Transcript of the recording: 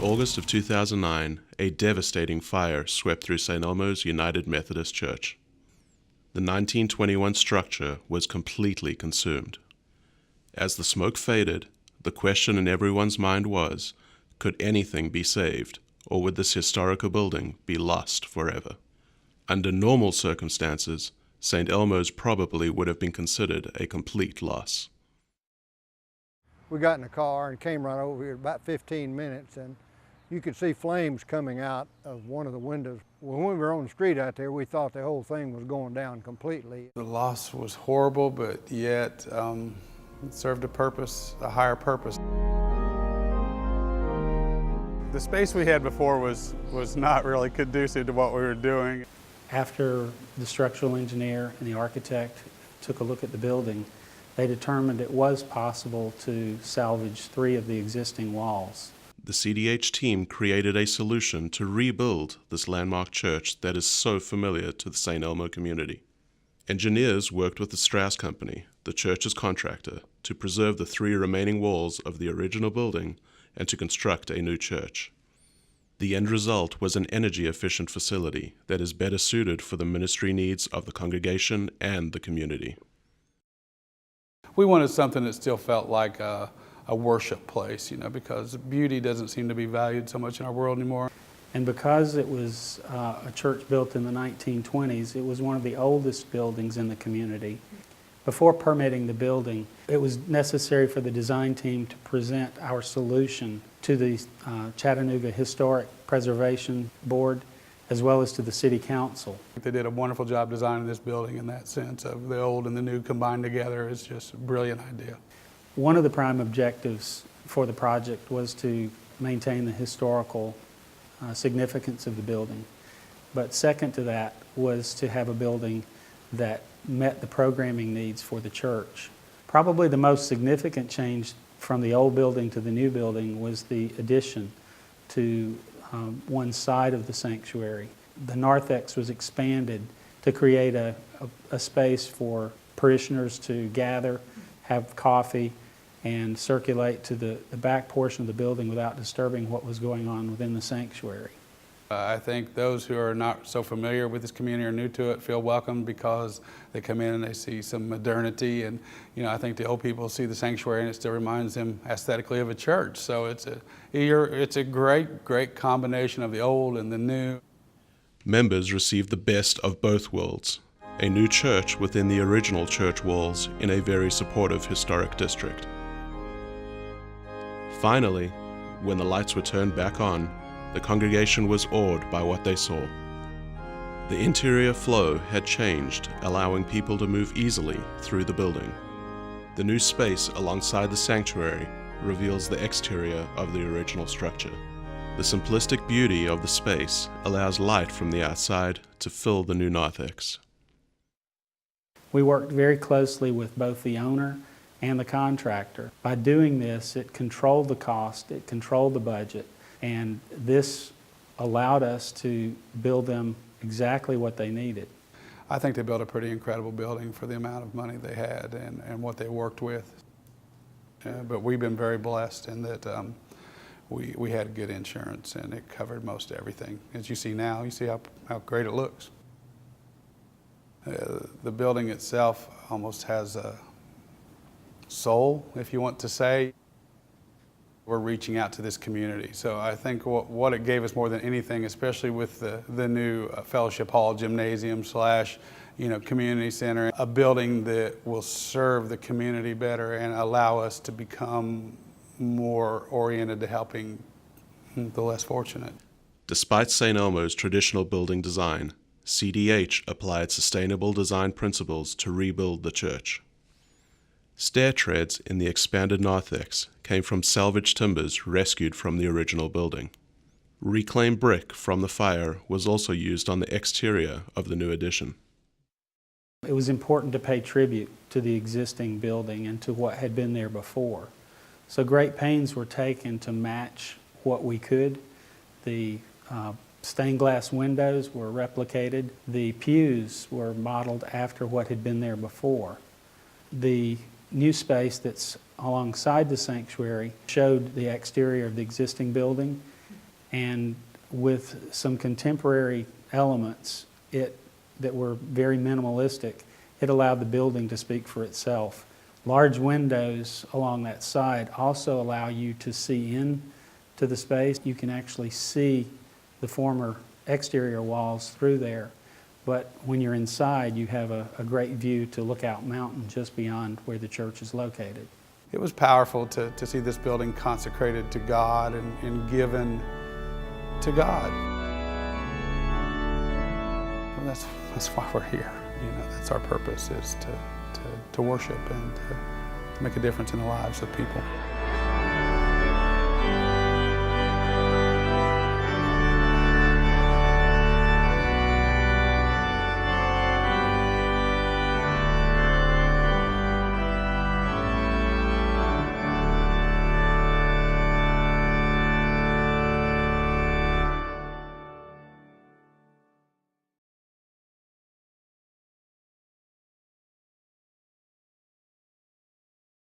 August of 2009, a devastating fire swept through St. Elmo's United Methodist Church. The 1921 structure was completely consumed. As the smoke faded, the question in everyone's mind was, could anything be saved, or would this historical building be lost forever? Under normal circumstances, St. Elmo's probably would have been considered a complete loss. We got in the car and came right over here about 15 minutes, and you could see flames coming out of one of the windows. When we were on the street out there, we thought the whole thing was going down completely. The loss was horrible, but yet it served a purpose, a higher purpose. The space we had before was not really conducive to what we were doing. After the structural engineer and the architect took a look at the building, they determined it was possible to salvage 3 of the existing walls. The CDH team created a solution to rebuild this landmark church that is so familiar to the St. Elmo community. Engineers worked with the Strauss Company, the church's contractor, to preserve the 3 remaining walls of the original building and to construct a new church. The end result was an energy-efficient facility that is better suited for the ministry needs of the congregation and the community. We wanted something that still felt like a worship place, because beauty doesn't seem to be valued so much in our world anymore. And because it was a church built in the 1920s, it was one of the oldest buildings in the community. Before permitting the building, it was necessary for the design team to present our solution to the Chattanooga Historic Preservation Board, as well as to the City Council. They did a wonderful job designing this building in that sense of the old and the new combined together. It's just a brilliant idea. One of the prime objectives for the project was to maintain the historical significance of the building. But second to that was to have a building that met the programming needs for the church. Probably the most significant change from the old building to the new building was the addition to one side of the sanctuary. The narthex was expanded to create a space for parishioners to gather, have coffee, and circulate to the back portion of the building without disturbing what was going on within the sanctuary. I think those who are not so familiar with this community or new to it feel welcome because they come in and they see some modernity, and I think the old people see the sanctuary and it still reminds them aesthetically of a church. So it's a great combination of the old and the new. Members received the best of both worlds, a new church within the original church walls in a very supportive historic district. Finally, when the lights were turned back on, the congregation was awed by what they saw. The interior flow had changed, allowing people to move easily through the building. The new space alongside the sanctuary reveals the exterior of the original structure. The simplistic beauty of the space allows light from the outside to fill the new narthex. We worked very closely with both the owner and the contractor. By doing this, it controlled the cost, it controlled the budget, and this allowed us to build them exactly what they needed. I think they built a pretty incredible building for the amount of money they had and what they worked with. But we've been very blessed in that we had good insurance and it covered most everything. As you see now, you see how great it looks. The building itself almost has a soul, if you want to say. We're reaching out to this community. So I think what it gave us more than anything, especially with the new fellowship hall, gymnasium / community center, a building that will serve the community better and allow us to become more oriented to helping the less fortunate. Despite St. Elmo's traditional building design, CDH applied sustainable design principles to rebuild the church. Stair treads in the expanded narthex came from salvaged timbers rescued from the original building. Reclaimed brick from the fire was also used on the exterior of the new addition. It was important to pay tribute to the existing building and to what had been there before. So great pains were taken to match what we could. The stained glass windows were replicated. The pews were modeled after what had been there before. The new space that's alongside the sanctuary showed the exterior of the existing building, And with some contemporary elements that were very minimalistic, it allowed the building to speak for itself. Large windows along that side also allow you to see into the space. You can actually see the former exterior walls through there. But when you're inside, you have a great view to Lookout Mountain just beyond where the church is located. It was powerful to see this building consecrated to God and given to God. And that's why we're here. You know, that's our purpose, is to worship and to make a difference in the lives of people.